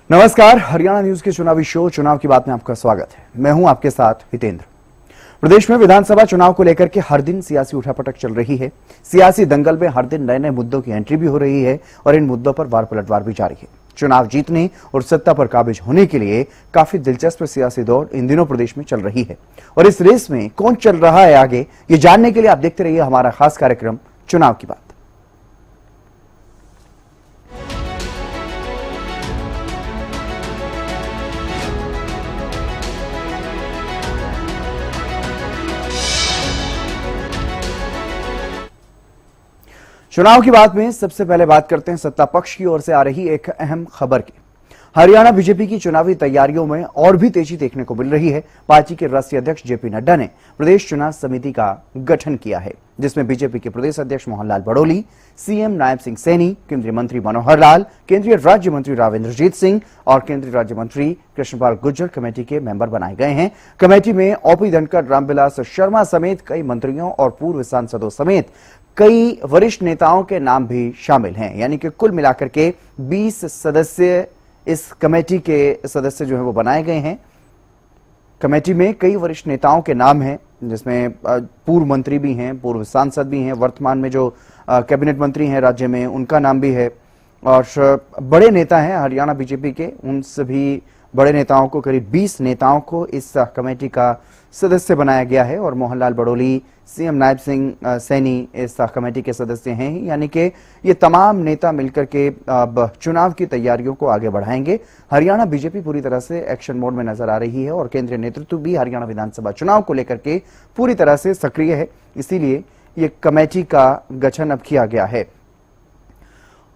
नमस्कार, हरियाणा न्यूज के चुनावी शो चुनाव की बात में आपका स्वागत है। मैं हूं आपके साथ हितेंद्र। प्रदेश में विधानसभा चुनाव को लेकर के हर दिन सियासी उठापटक चल रही है। सियासी दंगल में हर दिन नए नए मुद्दों की एंट्री भी हो रही है और इन मुद्दों पर वार पलटवार भी जारी है। चुनाव जीतने और सत्ता पर काबिज होने के लिए काफी दिलचस्प सियासी दौड़ इन दिनों प्रदेश में चल रही है और इस रेस में कौन चल रहा है आगे, ये जानने के लिए आप देखते रहिए हमारा खास कार्यक्रम चुनाव की बात। चुनाव की बात में सबसे पहले बात करते हैं सत्ता पक्ष की ओर से आ रही एक अहम खबर की। हरियाणा बीजेपी की चुनावी तैयारियों में और भी तेजी देखने को मिल रही है। पार्टी के राष्ट्रीय अध्यक्ष जेपी नड्डा ने प्रदेश चुनाव समिति का गठन किया है, जिसमें बीजेपी के प्रदेश अध्यक्ष मोहनलाल बड़ोली, सीएम नायब सिंह सैनी, केंद्रीय मंत्री मनोहर लाल, केंद्रीय राज्य मंत्री राव इंद्रजीत सिंह और केंद्रीय राज्य मंत्री कृष्णपाल गुर्जर कमेटी के मेंबर बनाए गए हैं। कमेटी में ओपी धनखड़, रामविलास शर्मा समेत कई मंत्रियों और पूर्व सांसदों समेत कई वरिष्ठ नेताओं के नाम भी शामिल हैं, यानी कि कुल मिलाकर के 20 सदस्य इस कमेटी के सदस्य जो है वो बनाए गए हैं। कमेटी में कई वरिष्ठ नेताओं के नाम हैं, जिसमें पूर्व मंत्री भी हैं, पूर्व सांसद भी हैं, वर्तमान में जो कैबिनेट मंत्री हैं राज्य में उनका नाम भी है और बड़े नेता हैं हरियाणा बीजेपी के। उन सभी बड़े नेताओं को, करीब 20 नेताओं को इस कमेटी का सदस्य बनाया गया है और मोहनलाल बड़ोली, सीएम नायब सिंह सैनी इस कमेटी के सदस्य हैं। यानी कि ये तमाम नेता मिलकर के अब चुनाव की तैयारियों को आगे बढ़ाएंगे। हरियाणा बीजेपी पूरी तरह से एक्शन मोड में नजर आ रही है और केंद्रीय नेतृत्व भी हरियाणा विधानसभा चुनाव को लेकर के पूरी तरह से सक्रिय है। इसीलिए ये कमेटी का गठन अब किया गया है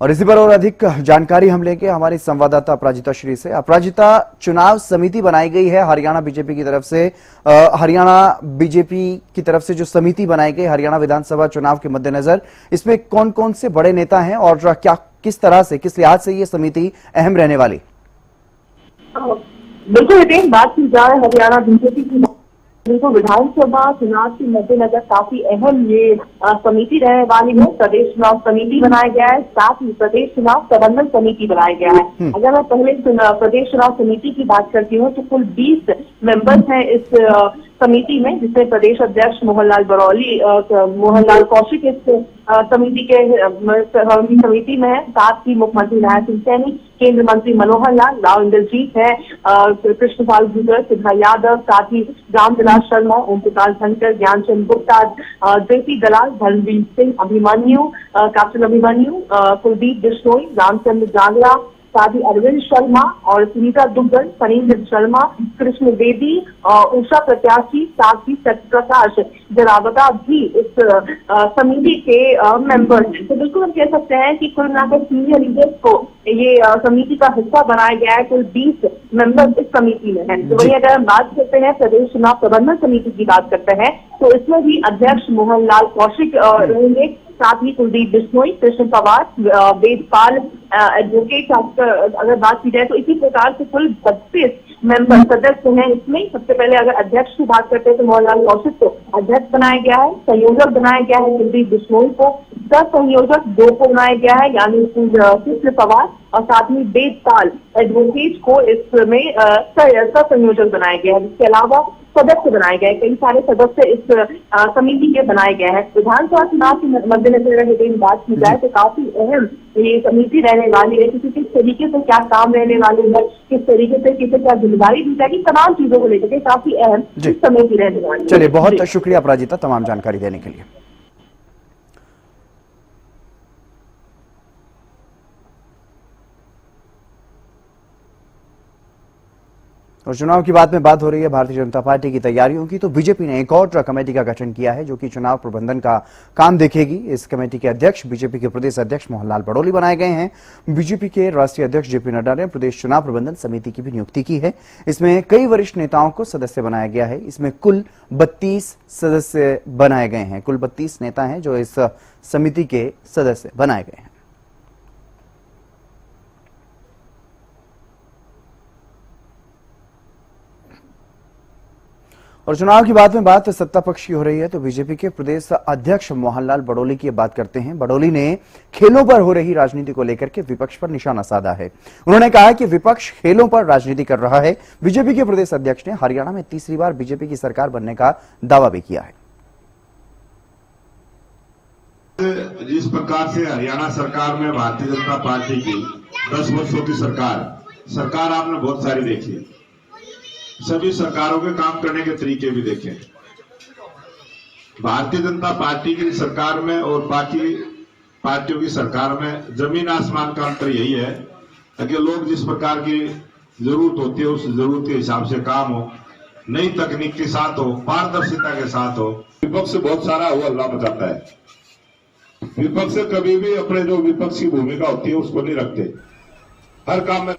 और इसी पर और अधिक जानकारी हम लेंगे हमारी संवाददाता अपराजिता श्री से। अपराजिता, चुनाव समिति बनाई गई है हरियाणा बीजेपी की तरफ से। हरियाणा बीजेपी की तरफ से जो समिति बनाई गई हरियाणा विधानसभा चुनाव के मद्देनजर, इसमें कौन कौन से बड़े नेता हैं और क्या, किस तरह से, किस लिहाज से ये समिति अहम रहने वाली? बिल्कुल, बात की जाए हरियाणा बीजेपी की तो विधानसभा चुनाव के मद्देनजर काफी अहम ये समिति रहने वाली है। प्रदेश चुनाव समिति बनाया गया है, साथ ही प्रदेश चुनाव प्रबंधन समिति बनाया गया है। अगर मैं पहले प्रदेश चुनाव समिति की बात करती हूँ तो कुल 20 मेंबर्स हैं इस समिति में, जिसमें प्रदेश अध्यक्ष मोहनलाल कौशिक इस समिति में है। साथ ही मुख्यमंत्री नायब सिंह सैनी, केंद्रीय मंत्री मनोहर लाल, राव इंद्रजीत है, कृष्णपाल गुर्जर, सिद्धा यादव, साथ ही रामविलास शर्मा, ओम प्रकाश धनखड़, ज्ञानचंद गुप्ता, जेपी दलाल, धर्मवीर सिंह, कैप्टन अभिमन्यु, कुलदीप बिश्नोई, रामचंद्र जागरा, साथ ही अरविंद शर्मा और सुनीता दुग्गल, फणींद्र शर्मा, कृष्ण बेदी, उषा प्रत्याशी, साथ ही सत्यप्रकाश जरावता भी इस समिति के मेंबर हैं। तो बिल्कुल हम कह सकते हैं कि कुल मिलाकर सीनियर लीडर्स को ये समिति का हिस्सा बनाया गया है। कुल 20 मेंबर इस समिति में हैं। तो वही अगर हम बात करते हैं प्रदेश चुनाव प्रबंधन समिति की बात करते हैं तो इसमें भी अध्यक्ष मोहनलाल कौशिक रहेंगे, साथ ही कुलदीप बिश्नोई, कृष्ण पवार, वेदपाल, एडवोकेट अगर बात की जाए तो इसी प्रकार से कुल 32 मेंबर सदस्य हैं इसमें। सबसे पहले अगर अध्यक्ष की बात करते हैं तो मोहनलाल कौशिक को अध्यक्ष बनाया गया है, संयोजक बनाया गया है कुलदीप बिश्नोई को, सह संयोजक 2 को बनाया गया है यानी कृष्ण पवार, और साथ ही वेदपाल एडवोकेट को इसमें सह संयोजक बनाया गया है। इसके अलावा सदस्य बनाए गए, कई सारे सदस्य इस समिति के बनाए गए हैं। विधानसभा चुनाव के मद्देनजर अगर बात की जाए तो काफी अहम ये समिति रहने वाली है, क्योंकि किस तरीके से क्या काम रहने वाले है, किस तरीके से किसे क्या जिम्मेदारी दी जाएगी, तमाम चीजों को लेकर काफी अहम समिति रहने वाली है। चलिए, बहुत शुक्रिया अपराजिता तमाम जानकारी देने के लिए। और चुनाव की बात में बात हो रही है भारतीय जनता पार्टी की तैयारियों की, तो बीजेपी ने एक और कमेटी का गठन किया है जो कि चुनाव प्रबंधन का काम देखेगी। इस कमेटी के अध्यक्ष बीजेपी के प्रदेश अध्यक्ष मोहनलाल बड़ोली बनाए गए हैं। बीजेपी के राष्ट्रीय अध्यक्ष जेपी नड्डा ने प्रदेश चुनाव प्रबंधन समिति की भी नियुक्ति की है। इसमें कई वरिष्ठ नेताओं को सदस्य बनाया गया है। इसमें कुल 32 सदस्य बनाए गए हैं। कुल 32 नेता हैं जो इस समिति के सदस्य बनाए गए हैं। और चुनाव की बात में बात सत्ता पक्ष की हो रही है तो बीजेपी के प्रदेश अध्यक्ष मोहनलाल बड़ोली की बात करते हैं। बड़ोली ने खेलों पर हो रही राजनीति को लेकर के विपक्ष पर निशाना साधा है। उन्होंने कहा कि विपक्ष खेलों पर राजनीति कर रहा है। बीजेपी के प्रदेश अध्यक्ष ने हरियाणा में तीसरी बार बीजेपी की सरकार बनने का दावा भी किया है। जिस प्रकार से हरियाणा सरकार में भारतीय जनता पार्टी की 10 वर्षों की सरकार आपने बहुत सारी देखी, सभी सरकारों के काम करने के तरीके भी देखे। भारतीय जनता पार्टी की सरकार में और बाकी पार्टियों की सरकार में जमीन आसमान का अंतर यही है कि लोग जिस प्रकार की जरूरत होती है उस जरूरत के हिसाब से काम हो, नई तकनीक के साथ हो, पारदर्शिता के साथ हो। विपक्ष बहुत सारा हल्ला मचाता है। विपक्ष कभी भी अपने जो विपक्ष की भूमिका होती है उसको नहीं रखते, हर काम में।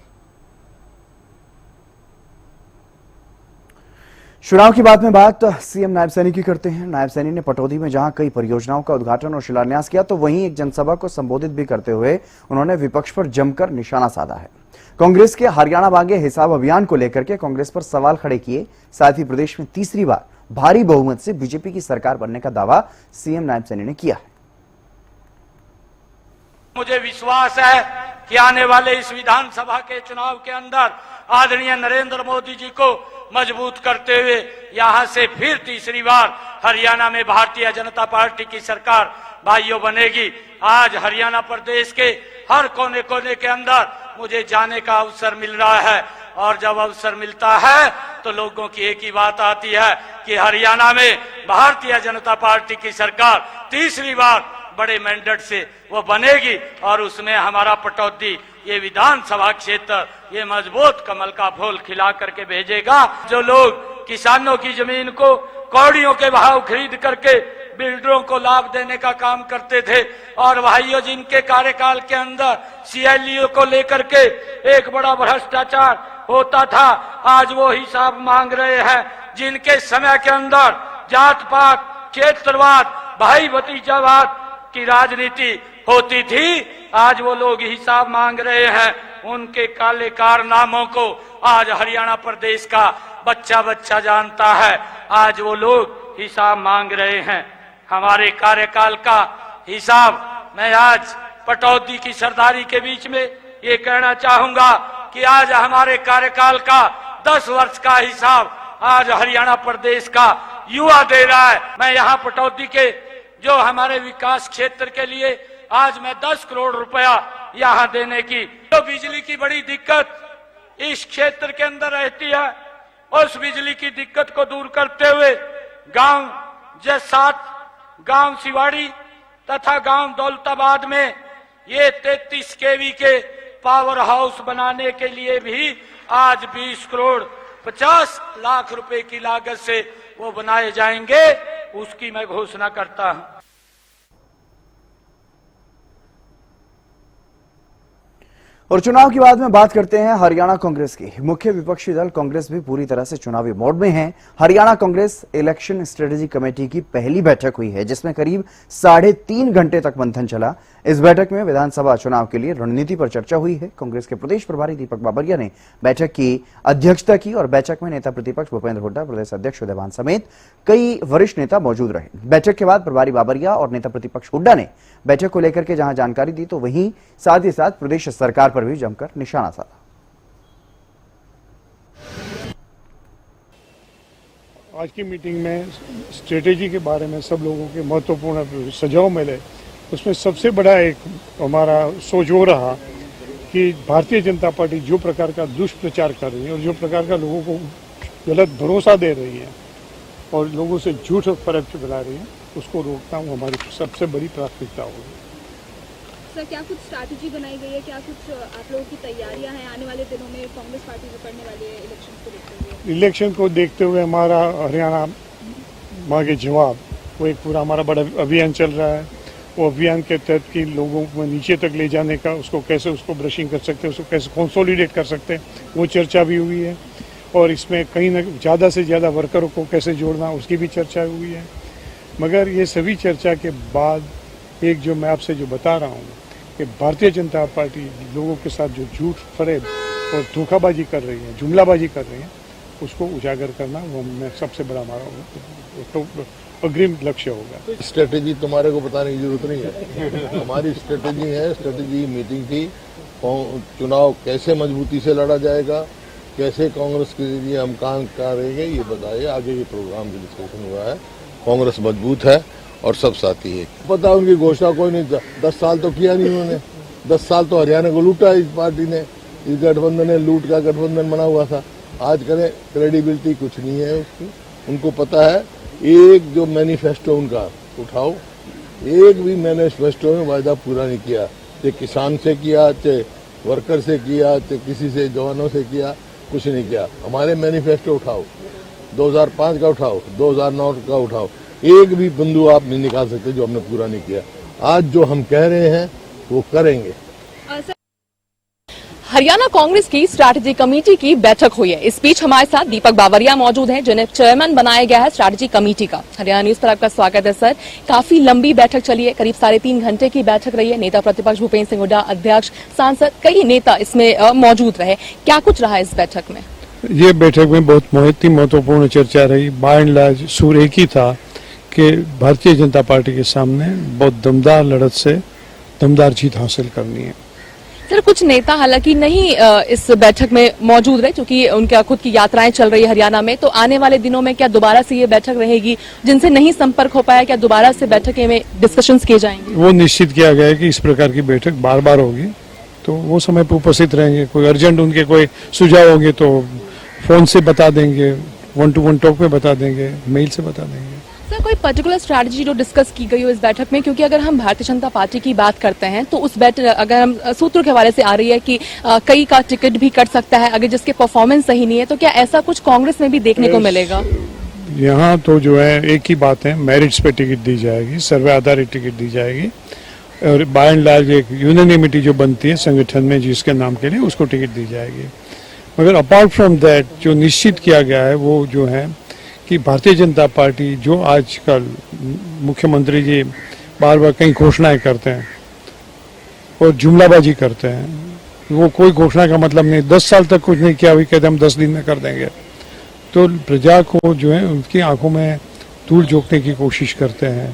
चुनाव की बात में बात सीएम नायब सैनी की करते हैं। नायब सैनी ने पटौदी में जहां कई परियोजनाओं का उद्घाटन और शिलान्यास किया तो वहीं एक जनसभा को संबोधित भी करते हुए उन्होंने विपक्ष पर जमकर निशाना साधा है। कांग्रेस के हरियाणा मांगे हिसाब अभियान को लेकर के कांग्रेस पर सवाल खड़े किए। साथ ही प्रदेश में तीसरी बार भारी बहुमत से बीजेपी की सरकार बनने का दावा सीएम नायब सैनी ने किया है। मुझे विश्वास है कि आने वाले इस विधानसभा के चुनाव के अंदर आदरणीय नरेंद्र मोदी जी को मजबूत करते हुए यहां से फिर तीसरी बार हरियाणा में भारतीय जनता पार्टी की सरकार भाइयों बनेगी। आज हरियाणा प्रदेश के हर कोने कोने के अंदर मुझे जाने का अवसर मिल रहा है और जब अवसर मिलता है तो लोगों की एक ही बात आती है कि हरियाणा में भारतीय जनता पार्टी की सरकार तीसरी बार बड़े मैंडेट से वो बनेगी और उसमें हमारा पटौदी ये विधानसभा क्षेत्र ये मजबूत कमल का फूल खिला करके भेजेगा। जो लोग किसानों की जमीन को कौड़ियों के भाव खरीद करके बिल्डरों को लाभ देने का काम करते थे और भाइयों जिनके कार्यकाल के अंदर सीएलयू को लेकर के एक बड़ा भ्रष्टाचार होता था, आज वो हिसाब मांग रहे हैं। जिनके समय के अंदर जात पात, क्षेत्रवाद, भाई भतीजावाद की राजनीति होती थी, आज वो लोग हिसाब मांग रहे हैं। उनके काले कारनामों को आज हरियाणा प्रदेश का बच्चा बच्चा जानता है। आज वो लोग हिसाब मांग रहे हैं। हमारे कार्यकाल का हिसाब मैं आज पटौदी की सरदारी के बीच में ये कहना चाहूंगा कि आज हमारे कार्यकाल का 10 वर्ष का हिसाब आज हरियाणा प्रदेश का युवा दे रहा है। मैं यहाँ पटौदी के जो हमारे विकास क्षेत्र के लिए आज मैं 10 करोड़ रुपया यहाँ देने की, जो बिजली की बड़ी दिक्कत इस क्षेत्र के अंदर रहती है, उस बिजली की दिक्कत को दूर करते हुए गांव जैसात, गांव सिवाड़ी तथा गांव दौलताबाद में ये 33 केवी के पावर हाउस बनाने के लिए भी आज 20 करोड़ 50 लाख रुपए की लागत से वो बनाए जाएंगे, उसकी मैं घोषणा करता हूं। और चुनाव की बाद में बात करते हैं हरियाणा कांग्रेस की। मुख्य विपक्षी दल कांग्रेस भी पूरी तरह से चुनावी मोड में है। Haryana Congress election strategy committee की पहली बैठक हुई है जिसमें करीब 3.5 घंटे तक मंथन चला। इस बैठक में विधानसभा चुनाव के लिए रणनीति पर चर्चा हुई है। कांग्रेस के प्रदेश प्रभारी दीपक बाबरिया ने बैठक की अध्यक्षता की और बैठक में नेता प्रतिपक्ष भूपेंद्र हुड्डा, प्रदेश अध्यक्ष उदयभान समेत कई वरिष्ठ नेता मौजूद रहे। बैठक के बाद प्रभारी बाबरिया और नेता प्रतिपक्ष हुड्डा ने बैठक को लेकर के जहां जानकारी दी तो वहीं साथ ही साथ प्रदेश सरकार पर भी जमकर निशाना साधा। आज की मीटिंग में स्ट्रेटेजी के बारे में सब लोगों के महत्वपूर्ण सुझाव मिले। उसमें सबसे बड़ा एक हमारा सोचो रहा कि भारतीय जनता पार्टी जो प्रकार का दुष्प्रचार कर रही है और जो प्रकार का लोगों को गलत भरोसा दे रही है और लोगों से झूठ और फर्क फैला रही है, उसको रोकना हमारी सबसे बड़ी प्राथमिकता होगी। सर, क्या कुछ स्ट्रैटेजी बनाई गई है? क्या कुछ आप लोगों की तैयारियां हैं आने वाले दिनों में कांग्रेस पार्टी जो करने वाली है इलेक्शन को देखते हुए? इलेक्शन को देखते हुए हमारा हरियाणा मांगे जवाब वो एक पूरा हमारा बड़ा अभियान चल रहा है। वो अभियान के तहत कि लोगों को नीचे तक ले जाने का, उसको कैसे उसको ब्रशिंग कर सकते हैं, उसको कैसे कंसोलिडेट कर सकते हैं, वो चर्चा भी हुई है। और इसमें कहीं ना ज़्यादा से ज़्यादा वर्करों को कैसे जोड़ना, उसकी भी चर्चा हुई है। मगर ये सभी चर्चा के बाद एक जो मैं आपसे जो बता रहा हूँ कि भारतीय जनता पार्टी लोगों के साथ जो झूठ फरेब और धोखाबाजी कर रही है, जुमलाबाजी कर रही है, उसको उजागर करना वो हमें सबसे बड़ा हमारा तो अग्रिम लक्ष्य होगा। स्ट्रेटेजी तुम्हारे को बताने की जरूरत नहीं है। हमारी स्ट्रेटेजी है, स्ट्रेटेजी मीटिंग थी, चुनाव कैसे मजबूती से लड़ा जाएगा, कैसे कांग्रेस के लिए हम काम करेंगे, ये बताइए। आगे के प्रोग्राम की डिस्कशन हुआ है। कांग्रेस मजबूत है और सब साथी है। पता उनकी घोषणा कोई नहीं, 10 साल तो किया नहीं उन्होंने। 10 साल तो हरियाणा को लूटा इस पार्टी ने, इस गठबंधन ने लूट का गठबंधन बना हुआ था। आज करें, क्रेडिबिलिटी कुछ नहीं है उसकी। उनको पता है, एक जो मैनिफेस्टो उनका उठाओ, एक भी मैनिफेस्टो में वायदा पूरा नहीं किया। चाहे किसान से किया, चाहे वर्कर से किया, चाहे किसी से जवानों से किया, कुछ नहीं किया। हमारे मैनिफेस्टो उठाओ, 2005 का उठाओ, 2009 का उठाओ, एक भी बिंदु आप नहीं निकाल सकते जो हमने पूरा नहीं किया। आज जो हम कह रहे हैं वो करेंगे। हरियाणा कांग्रेस की स्ट्रैटेजी कमेटी की बैठक हुई है। इस बीच हमारे साथ दीपक बावरिया मौजूद हैं, जिन्हें चेयरमैन बनाया गया है स्ट्रैटेजी कमेटी का। हरियाणा न्यूज पर आपका स्वागत है सर। काफी लंबी बैठक चली है, करीब 3.5 घंटे की बैठक रही है। नेता प्रतिपक्ष भूपेंद्र सिंह हुड्डा, अध्यक्ष, सांसद, कई नेता इसमें मौजूद रहे। क्या कुछ रहा इस बैठक में? ये बैठक में बहुत महत्वपूर्ण चर्चा रही। बाय एंड लार्ज सूर एक ही था कि भारतीय जनता पार्टी के सामने बहुत दमदार लड़त से दमदार जीत हासिल करनी है। सर, कुछ नेता हालांकि नहीं इस बैठक में मौजूद रहे, क्योंकि उनका खुद की यात्राएं चल रही है हरियाणा में। तो आने वाले दिनों में क्या दोबारा से ये बैठक रहेगी? जिनसे नहीं संपर्क हो पाया, क्या दोबारा से बैठक में डिस्कशंस किए जाएंगे? वो निश्चित किया गया है कि इस प्रकार की बैठक बार बार होगी, तो वो समय पर उपस्थित रहेंगे। कोई अर्जेंट उनके कोई सुझाव होंगे तो फोन से बता देंगे, 1-to-1 टॉक पे बता देंगे, मेल से बता देंगे। सर, कोई पर्टिकुलर स्ट्रैटेजी जो डिस्कस की गई हो इस बैठक में? क्योंकि अगर हम भारतीय जनता पार्टी की बात करते हैं तो उस बैठक, अगर हम सूत्रों के हवाले से आ रही है कि कई का टिकट भी कट सकता है अगर जिसके परफॉर्मेंस सही नहीं है, तो क्या ऐसा कुछ कांग्रेस में भी देखने को मिलेगा? यहाँ तो जो है एक ही बात है, मेरिट्स पे टिकट दी जाएगी, सर्वे आधारित टिकट दी जाएगी, और बाय एंड लार्ज एक यूनानिमिटी जो बनती है संगठन में जिसके नाम के लिए, उसको टिकट दी जाएगी। मगर अपार्ट फ्रॉम दैट जो निश्चित किया गया है वो जो है कि भारतीय जनता पार्टी जो आजकल मुख्यमंत्री जी बार बार कई घोषणाएं करते हैं और जुमलाबाजी करते हैं, वो कोई घोषणा का मतलब नहीं। 10 साल तक कुछ नहीं किया, अभी कहते हम 10 दिन में कर देंगे, तो प्रजा को जो है उनकी आंखों में धूल झोंकने की कोशिश करते हैं।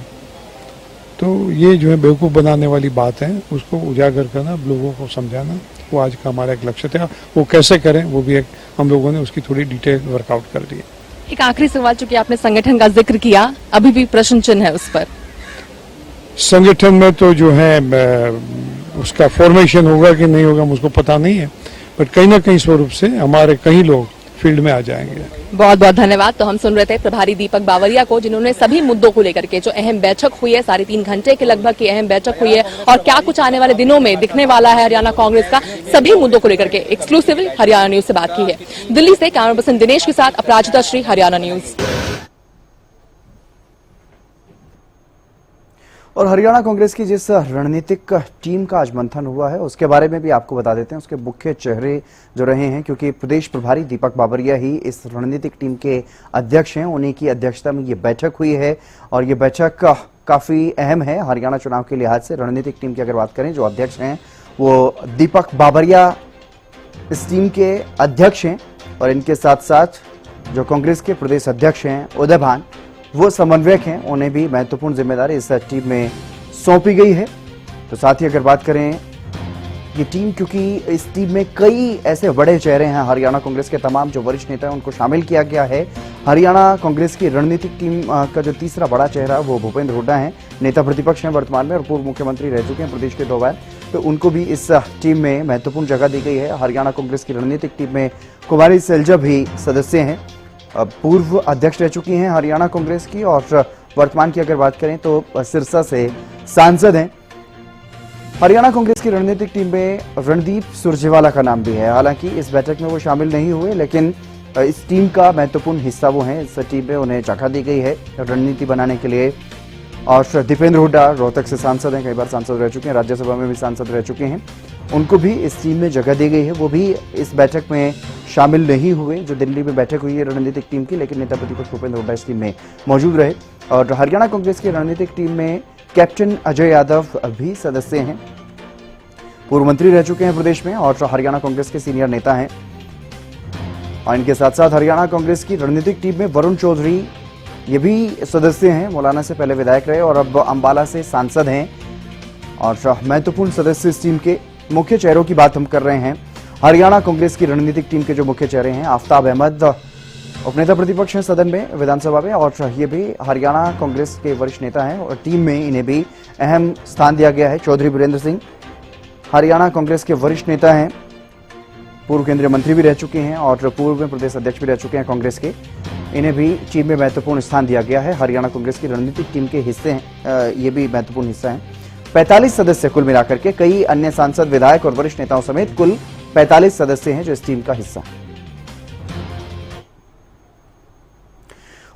तो ये जो है बेवकूफ़ बनाने वाली बात है, उसको उजागर करना, लोगों को समझाना, वो आज का हमारा एक लक्ष्य था। वो कैसे करें वो भी एक हम लोगों ने उसकी थोड़ी डिटेल वर्कआउट कर दी है। एक आखिरी सवाल, चूंकि आपने संगठन का जिक्र किया, अभी भी प्रश्न चिन्ह है उस पर। संगठन में तो जो है उसका फॉर्मेशन होगा कि नहीं होगा मुझको पता नहीं है, बट कहीं ना कहीं स्वरूप से हमारे कई लोग फील्ड में आ जाएंगे। बहुत बहुत धन्यवाद। तो हम सुन रहे थे प्रभारी दीपक बावरिया को, जिन्होंने सभी मुद्दों को लेकर के जो अहम बैठक हुई है, 3.5 घंटे के लगभग की अहम बैठक हुई है, और क्या कुछ आने वाले दिनों में दिखने वाला है हरियाणा कांग्रेस का, सभी मुद्दों को लेकर के एक्सक्लूसिवली हरियाणा न्यूज से बात की है। दिल्ली से कैमरा पर्सन दिनेश के साथ अपराजिता श्री, हरियाणा न्यूज। और हरियाणा कांग्रेस की जिस रणनीतिक टीम का आज मंथन हुआ है उसके बारे में भी आपको बता देते हैं। उसके मुख्य चेहरे जो रहे हैं, क्योंकि प्रदेश प्रभारी दीपक बावरिया ही इस रणनीतिक टीम के अध्यक्ष हैं, उन्हीं की अध्यक्षता में ये बैठक हुई है। और ये बैठक काफी अहम है हरियाणा चुनाव के लिहाज से। रणनीतिक टीम की अगर बात करें, जो अध्यक्ष हैं वो दीपक बावरिया इस टीम के अध्यक्ष हैं, और इनके साथ साथ जो कांग्रेस के प्रदेश अध्यक्ष हैं उदय भान, वो समन्वयक हैं, उन्हें भी महत्वपूर्ण जिम्मेदारी इस टीम में सौंपी गई है। तो साथ ही अगर बात करें ये टीम, क्योंकि इस टीम में कई ऐसे बड़े चेहरे हैं, हरियाणा कांग्रेस के तमाम जो वरिष्ठ नेता हैं उनको शामिल किया गया है। हरियाणा कांग्रेस की रणनीतिक टीम का जो तीसरा बड़ा चेहरा वो भूपेंद्र हुड्डा हैं, नेता प्रतिपक्ष हैं वर्तमान में और पूर्व मुख्यमंत्री रह चुके हैं प्रदेश के 2 बार। तो उनको भी इस टीम में महत्वपूर्ण जगह दी गई है। हरियाणा कांग्रेस की रणनीतिक टीम में कुमारी सैलजा भी सदस्य हैं, पूर्व अध्यक्ष रह चुकी हैं हरियाणा कांग्रेस की, और वर्तमान की अगर बात करें तो सिरसा से सांसद हैं। हरियाणा कांग्रेस की रणनीतिक टीम में रणदीप सुरजेवाला का नाम भी है। हालांकि इस बैठक में वो शामिल नहीं हुए, लेकिन इस टीम का महत्वपूर्ण हिस्सा वो हैं। इस टीम में उन्हें जगह दी गई है रणनीति बनाने के लिए। और दीपेंद्र हुड्डा रोहतक से सांसद हैं, कई बार सांसद रह चुके हैं, राज्यसभा में भी सांसद रह चुके हैं, उनको भी इस टीम में जगह दी गई है। वो भी इस बैठक में शामिल नहीं हुए जो दिल्ली में बैठक हुई है रणनीतिक टीम की, लेकिन नेता प्रतिपक्ष भूपेंद्र हुड्डा इस टीम में मौजूद रहे। और हरियाणा कांग्रेस की रणनीतिक टीम में कैप्टन अजय यादव भी सदस्य हैं, पूर्व मंत्री रह चुके हैं प्रदेश में और हरियाणा कांग्रेस के सीनियर नेता हैं। और इनके साथ साथ हरियाणा कांग्रेस की रणनीतिक टीम में वरुण चौधरी ये भी सदस्य हैं। मौलाना से पहले विधायक रहे और अब अंबाला से सांसद हैं और महत्वपूर्ण सदस्य इस टीम के मुख्य चेहरों की बात हम कर रहे हैं। हरियाणा कांग्रेस की रणनीतिक टीम के जो मुख्य चेहरे हैं, आफ्ताब अहमद उपनेता प्रतिपक्ष हैं सदन में, विधानसभा में, और ये भी हरियाणा कांग्रेस के वरिष्ठ नेता हैं और टीम में इन्हें भी अहम स्थान दिया गया है। चौधरी बीरेंद्र सिंह हरियाणा कांग्रेस के वरिष्ठ नेता हैं, पूर्व केंद्रीय मंत्री भी रह चुके हैं और पूर्व में प्रदेश अध्यक्ष भी रह चुके हैं कांग्रेस के। इन्हें भी टीम में महत्वपूर्ण स्थान दिया गया है। हरियाणा कांग्रेस की रणनीतिक टीम के हिस्से हैं, ये भी महत्वपूर्ण हिस्सा है। 45 सदस्य कुल मिलाकर के, कई अन्य सांसद, विधायक और वरिष्ठ नेताओं समेत कुल 45 सदस्य हैं जो इस टीम का हिस्सा हैं।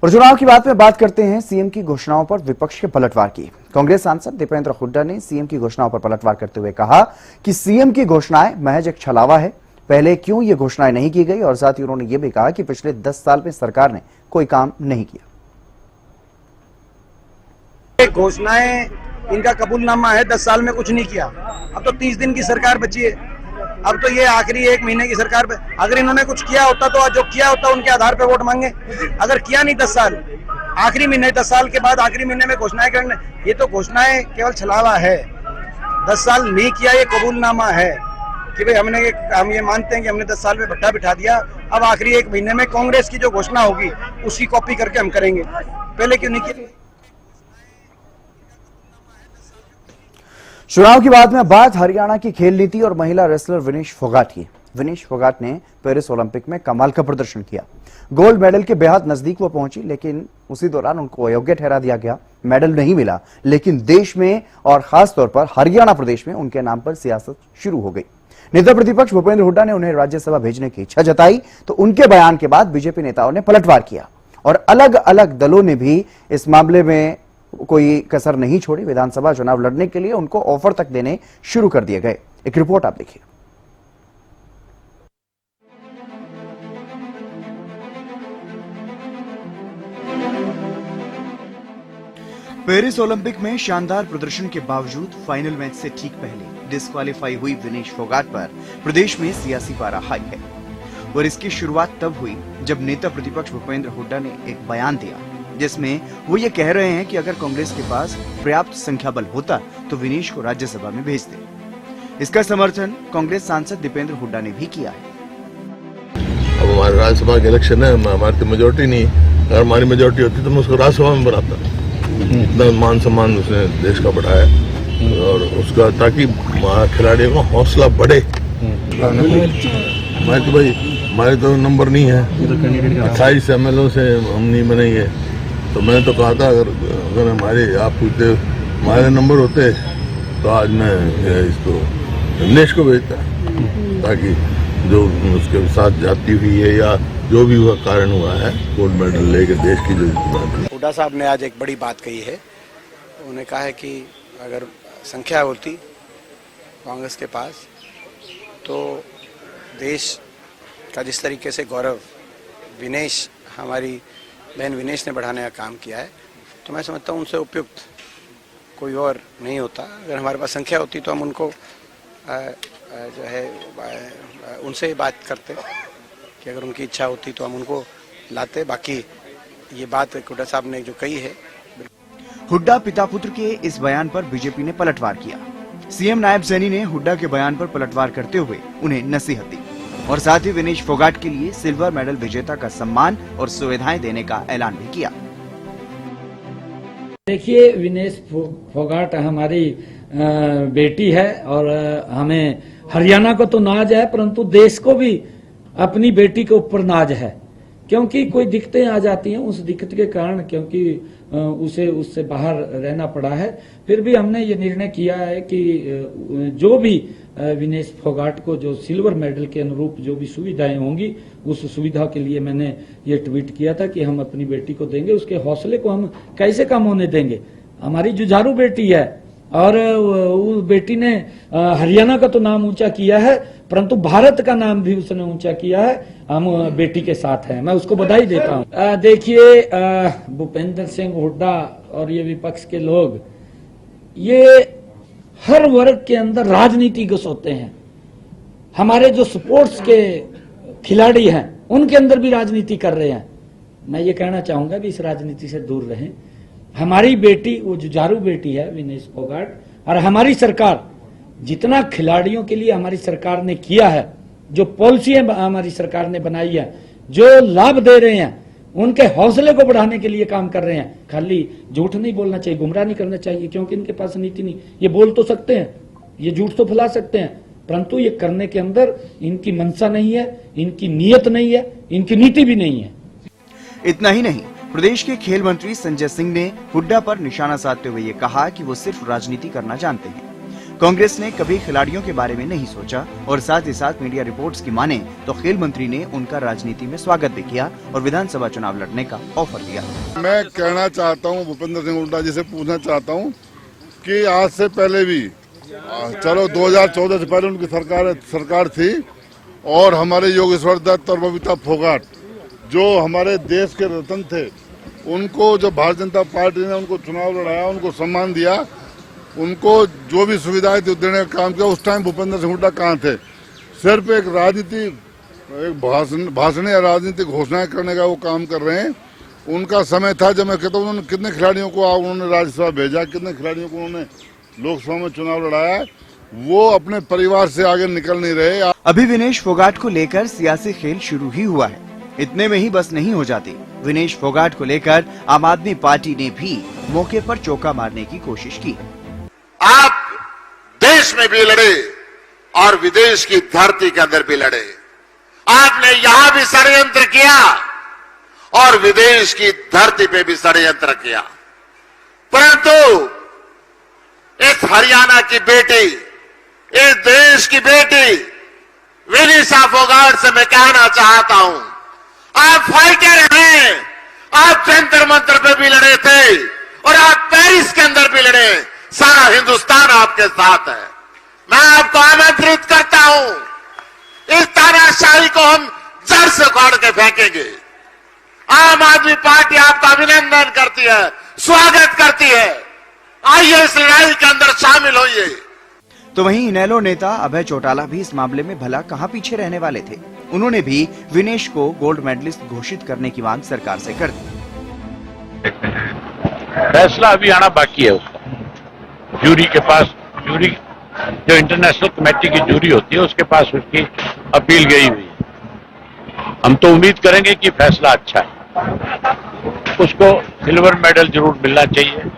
और चुनाव की बात में बात करते हैं सीएम की घोषणाओं पर विपक्ष के पलटवार की। कांग्रेस सांसद दीपेंद्र हुड्डा ने सीएम की घोषणाओं पर पलटवार करते हुए कहा कि सीएम की घोषणाएं महज एक छलावा है, पहले क्यों ये घोषणाएं नहीं की गई, और साथ ही उन्होंने ये भी कहा कि पिछले 10 साल में सरकार ने कोई काम नहीं किया। घोषणाएं इनका कबूलनामा है, 10 साल में कुछ नहीं किया। अब तो 30 दिन की सरकार बची है, अब तो ये आखिरी 1 महीने की सरकार पे, अगर इन्होंने कुछ किया होता तो जो किया होता उनके आधार पे वोट मांगे। अगर किया नहीं 10 साल, आखिरी महीने 10 साल के बाद आखिरी महीने में घोषणाएं करने, ये तो घोषणाएं केवल छलावा है। 10 साल नहीं किया, ये कबूलनामा है कि भाई हम ये मानते हैं कि हमने 10 साल में भट्टा बिठा दिया, अब आखिरी 1 महीने में कांग्रेस की जो घोषणा होगी उसकी कॉपी करके हम करेंगे, पहले क्यों नहीं किया। चुनाव की बात में बात हरियाणा की खेल नीति और महिला रेसलर विनेश फोगाट की। विनेश फोगाट ने पेरिस ओलंपिक में कमाल का प्रदर्शन किया, गोल्ड मेडल के बेहद नजदीक वो पहुंची, लेकिन उसी दौरान उनको अयोग्य ठहरा दिया गया, मेडल नहीं मिला। लेकिन देश में और खास तौर पर हरियाणा प्रदेश में उनके नाम पर सियासत शुरू हो गई। नेता प्रतिपक्ष भूपेंद्र हुड्डा ने उन्हें राज्यसभा भेजने की इच्छा जताई तो उनके बयान के बाद बीजेपी नेताओं ने पलटवार किया और अलग अलग दलों ने भी इस मामले में कोई कसर नहीं छोड़ी। विधानसभा चुनाव लड़ने के लिए उनको ऑफर तक देने शुरू कर दिए गए। एक रिपोर्ट आप देखिए। पेरिस ओलंपिक में शानदार प्रदर्शन के बावजूद फाइनल मैच से ठीक पहले डिस्क्वालीफाई हुई विनेश फोगाट पर प्रदेश में सियासी पारा हाई है और इसकी शुरुआत तब हुई जब नेता प्रतिपक्ष भूपेंद्र हुड्डा ने एक बयान दिया जिसमें वो ये कह रहे हैं कि अगर कांग्रेस के पास पर्याप्त संख्या बल होता तो विनेश को राज्यसभा में भेज दे। इसका समर्थन कांग्रेस सांसद दीपेंद्र हुड्डा ने भी किया है। अब हमारे राज्यसभा के इलेक्शन है, हमारी तो मेजोरिटी नहीं, अगर हमारी मेजोरिटी होती तो मैं उसको राज्यसभा में बनाता। इतना मान सम्मान उसने देश का बढ़ाया और उसका, ताकि खिलाड़ियों का हौसला बढ़े। हमारे तो नंबर नहीं है, 28 MLO से हम नहीं बनेंगे, तो मैं तो कहा था अगर हमारे नंबर होते तो आज मैं इसको विनेश को भेजता, ताकि जो उसके साथ जाती हुई है या जो भी हुआ कारण हुआ है, गोल्ड मेडल लेके देश की जो हुड्डा साहब ने आज एक बड़ी बात कही है। उन्होंने कहा है कि अगर संख्या होती कांग्रेस के पास तो देश का जिस तरीके से गौरव विनेश, हमारी बहन विनेश ने बढ़ाने का काम किया है, तो मैं समझता हूँ उनसे उपयुक्त कोई और नहीं होता। अगर हमारे पास संख्या होती तो हम उनको जो है उनसे बात करते कि अगर उनकी इच्छा होती तो हम उनको लाते। बाकी ये बात हुड्डा साहब ने जो कही है, हुड्डा पिता पुत्र के इस बयान पर बीजेपी ने पलटवार किया। सीएम नायब सैनी ने हुड्डा के बयान पर पलटवार करते हुए उन्हें नसीहत दी और साथ ही विनेश फोगाट के लिए सिल्वर मेडल विजेता का सम्मान और सुविधाएं देने का ऐलान भी किया। देखिए, विनेश फोगाट हमारी बेटी है और हमें हरियाणा को तो नाज है, परंतु देश को भी अपनी बेटी के ऊपर नाज है, क्योंकि कोई दिक्कतें आ जाती हैं, उस दिक्कत के कारण क्योंकि उसे उससे बाहर रहना पड़ा है, फिर भी हमने ये निर्णय किया है कि जो भी विनेश फोगाट को जो सिल्वर मेडल के अनुरूप जो भी सुविधाएं होंगी, उस सुविधा के लिए मैंने ये ट्वीट किया था कि हम अपनी बेटी को देंगे। उसके हौसले को हम कैसे कम होने देंगे? हमारी जुझारू बेटी है और उस बेटी ने हरियाणा का तो नाम ऊंचा किया है, परंतु भारत का नाम भी उसने ऊंचा किया है। हम बेटी के साथ हैं, मैं उसको बधाई देता हूं। देखिए, भूपेंद्र सिंह हुड्डा और ये विपक्ष के लोग, ये हर वर्ग के अंदर राजनीति घुसोते हैं। हमारे जो स्पोर्ट्स के खिलाड़ी हैं उनके अंदर भी राजनीति कर रहे हैं। मैं ये कहना चाहूंगा कि इस राजनीति से दूर रहें। हमारी बेटी, वो जुझारू बेटी है विनेश फोगाट, और हमारी सरकार जितना खिलाड़ियों के लिए हमारी सरकार ने किया है, जो पॉलिसियां हमारी सरकार ने बनाई है, जो लाभ दे रहे हैं, उनके हौसले को बढ़ाने के लिए काम कर रहे हैं। खाली झूठ नहीं बोलना चाहिए, गुमराह नहीं करना चाहिए, क्योंकि इनके पास नीति नहीं। ये बोल तो सकते हैं, ये झूठ तो फैला सकते हैं, परंतु ये करने के अंदर इनकी मंशा नहीं है, इनकी नीयत नहीं है, इनकी नीति भी नहीं है। इतना ही नहीं, प्रदेश के खेल मंत्री संजय सिंह ने हुड्डा पर निशाना साधते हुए ये कहा कि वो सिर्फ राजनीति करना जानते हैं। कांग्रेस ने कभी खिलाड़ियों के बारे में नहीं सोचा और साथ ही साथ मीडिया रिपोर्ट्स की माने तो खेल मंत्री ने उनका राजनीति में स्वागत भी किया और विधानसभा चुनाव लड़ने का ऑफर दिया। मैं कहना चाहता हूं, भूपेंद्र सिंह हुड्डा जी से पूछना चाहता हूं कि आज से पहले भी, चलो 2014 से पहले उनकी सरकार थी और हमारे योगेश्वर दत्त और बबीता फोगाट जो हमारे देश के रत्न थे, उनको जो भारतीय जनता पार्टी ने उनको चुनाव लड़ाया, उनको सम्मान दिया, उनको जो भी सुविधाएं देने का काम किया, उस टाइम भूपेंद्र सिंह हुड्डा कहाँ थे? सिर्फ एक राजनीति, एक भाषण या राजनीतिक घोषणाएं करने का वो काम कर रहे हैं। उनका समय था जब मैं कहता हूँ उन्होंने कितने खिलाड़ियों को उन्होंने राज्यसभा भेजा, कितने खिलाड़ियों को उन्होंने लोकसभा में चुनाव लड़ाया, वो अपने परिवार से आगे निकल नहीं रहे। अभी विनेश फोगाट को लेकर सियासी खेल शुरू ही हुआ है। इतने में ही बस नहीं हो जाती। विनेश फोगाट को लेकर आम आदमी पार्टी ने भी मौके पर चौका मारने की कोशिश की। आप देश में भी लड़े और विदेश की धरती के अंदर भी लड़े। आपने यहां भी षड्यंत्र किया और विदेश की धरती पे भी षड्यंत्र किया, परंतु इस हरियाणा की बेटी, इस देश की बेटी विनीशा फोगाट से मैं कहना चाहता हूं, आप फाइटर हैं। आप जंतर मंतर पे भी लड़े थे और आप पेरिस के अंदर भी लड़े। सारा हिंदुस्तान आपके साथ है। मैं आपको आमंत्रित करता हूं, इस तानाशाही को हम जड़ से उखाड़ के फेंकेंगे। आम आदमी पार्टी आपका अभिनंदन करती है, स्वागत करती है। आइए इस लड़ाई के अंदर शामिल होइए। तो वहीं इनेलो नेता अभय चौटाला भी इस मामले में भला कहां पीछे रहने वाले थे। उन्होंने भी विनेश को गोल्ड मेडलिस्ट घोषित करने की मांग सरकार से कर दी। फैसला अभी आना बाकी है उसका। जूरी के पास, जूरी जो इंटरनेशनल कमेटी की जूरी होती है उसके पास उसकी अपील गई हुई है। हम तो उम्मीद करेंगे कि फैसला अच्छा है। उसको सिल्वर मेडल जरूर मिलना चाहिए।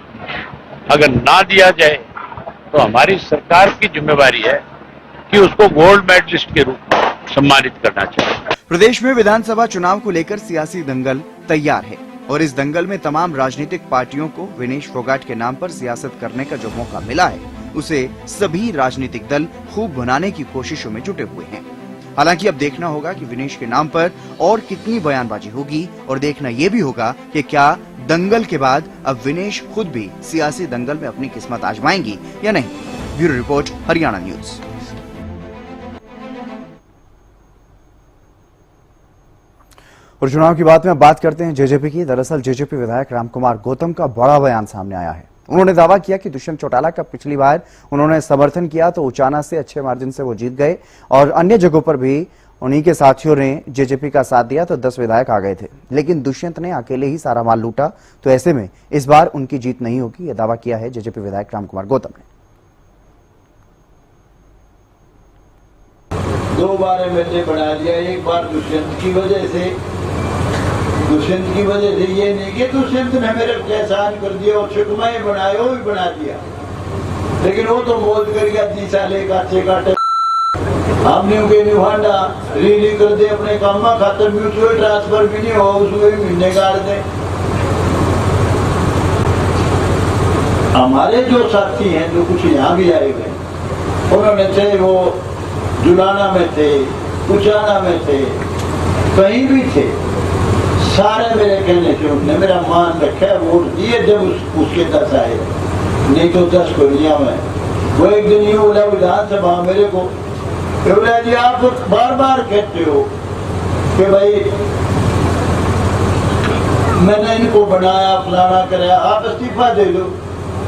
अगर ना दिया जाए तो हमारी सरकार की जिम्मेवारी है कि उसको गोल्ड मेडलिस्ट के रूप में सम्मानित करना चाहिए। प्रदेश में विधानसभा चुनाव को लेकर सियासी दंगल तैयार है और इस दंगल में तमाम राजनीतिक पार्टियों को विनेश फोगाट के नाम पर सियासत करने का जो मौका मिला है, उसे सभी राजनीतिक दल खूब बनाने की कोशिशों में जुटे हुए हैं। हालांकि अब देखना होगा कि विनेश के नाम पर और कितनी बयानबाजी होगी और देखना यह भी होगा कि क्या दंगल के बाद अब विनेश खुद भी सियासी दंगल में अपनी किस्मत आजमाएंगी या नहीं। Bureau report, Haryana news. और चुनाव की बात में अब बात करते हैं जेजेपी की। दरअसल जेजेपी विधायक रामकुमार गौतम का बड़ा बयान सामने आया है। उन्होंने दावा किया कि दुष्यंत चौटाला का पिछली बार उन्होंने समर्थन किया तो उचाना से अच्छे मार्जिन से वो जीत गए और अन्य जगहों पर भी उन्हीं के साथियों ने जेजेपी का साथ दिया तो 10 विधायक आ गए थे, लेकिन दुष्यंत ने अकेले ही सारा माल लूटा। तो ऐसे में इस बार उनकी जीत नहीं होगी, यह दावा किया है जेजेपी विधायक रामकुमार गौतम ने। 2 बार एमएलए बना दिया, एक बार दुष्यंत की वजह से। दुष्यंत की वजह से ये नहीं कि दुष्यंत ने मेरे को एहसान कर दिया और सुकमाए बनाए, वो भी बना दिया, लेकिन वो तो मौज कर गया 30 साल एक अच्छे काटे। हमने उनके निभांडा रीली कर दे अपने काम में, खातर म्यूचुअल ट्रांसफर भी नहीं हो, उसमें भी महीने काट दे। हमारे जो साथी हैं जो कुछ यहाँ भी आए हुए, उन्होंने थे वो जुलाना में थे, उचाना में थे, कहीं भी थे, सारे मेरे कहने से उन्होंने मेरा मान रखा, वोट दिए जब उसके 10 आए, नहीं तो 10 को लिया मैं। वो एक दिन ये बोला विधानसभा मेरे को, बोला जी आप बार बार कहते हो कि भाई मैंने इनको बनाया फलाना कराया, आप इस्तीफा दे दो।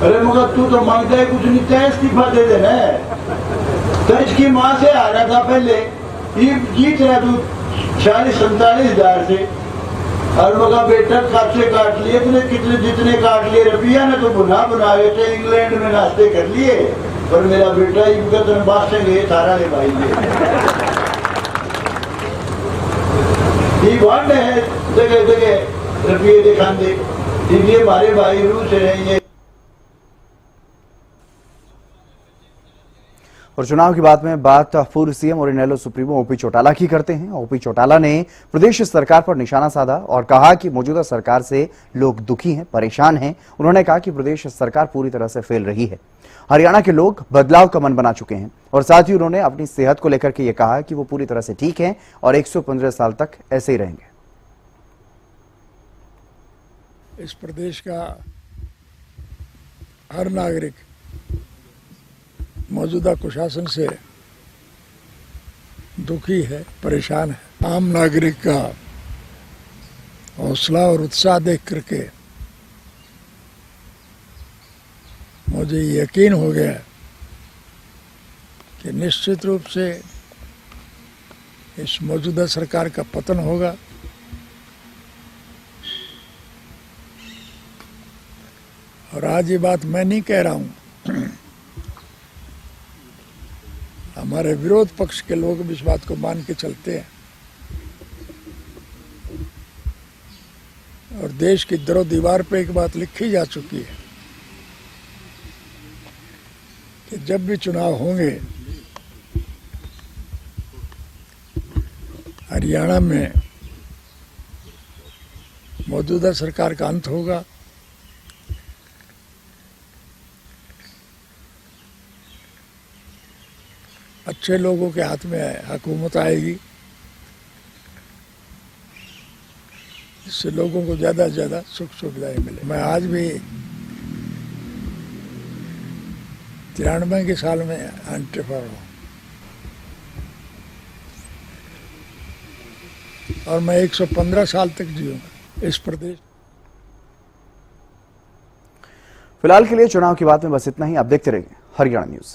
अरे मगर तू तो मांगता है कुछ नहीं, तय इस्तीफा दे देना है। तो इसकी माँ से आ रहा था पहले, ये जीत रहा तू 40-47 से, और मगर बेटा खर्चे काट लिए इतने कितने जितने काट लिए रुपया ने तो बुना थे, इंग्लैंड में नाश्ते कर लिए, पर मेरा बेटा बात से गए सारा ले भाई वांड है जगह जगह रुपये दिखाते, इसलिए हमारे भाई रूस रहेंगे। और चुनाव की बात पूर्व सीएम और इनेलो सुप्रीमो ओपी चौटाला की करते हैं। ओपी चौटाला ने प्रदेश सरकार पर निशाना साधा और कहा कि मौजूदा सरकार से लोग दुखी हैं, परेशान हैं। उन्होंने कहा कि प्रदेश सरकार पूरी तरह से फेल रही है। हरियाणा के लोग बदलाव का मन बना चुके हैं और साथ ही उन्होंने अपनी सेहत को लेकर के ये कहा कि वो पूरी तरह से ठीक हैं और 115 साल तक ऐसे ही रहेंगे। इस प्रदेश का हर नागरिक मौजूदा कुशासन से दुखी है, परेशान है। आम नागरिक का हौसला और उत्साह देख करके मुझे यकीन हो गया कि निश्चित रूप से इस मौजूदा सरकार का पतन होगा। और आज ये बात मैं नहीं कह रहा हूं, हमारे विरोध पक्ष के लोग भी इस बात को मान के चलते हैं और देश की दरो दीवार पे एक बात लिखी जा चुकी है कि जब भी चुनाव होंगे हरियाणा में मौजूदा सरकार का अंत होगा। अच्छे लोगों के हाथ में हुकूमत आएगी, इससे लोगों को ज्यादा से ज्यादा सुख सुविधाएं मिले। मैं आज भी 93 के साल में एंट्रीफर हूँ और मैं 115 साल तक जीऊंगा इस प्रदेश। फिलहाल के लिए चुनाव की बात में बस इतना ही। आप देखते रहिए हरियाणा न्यूज।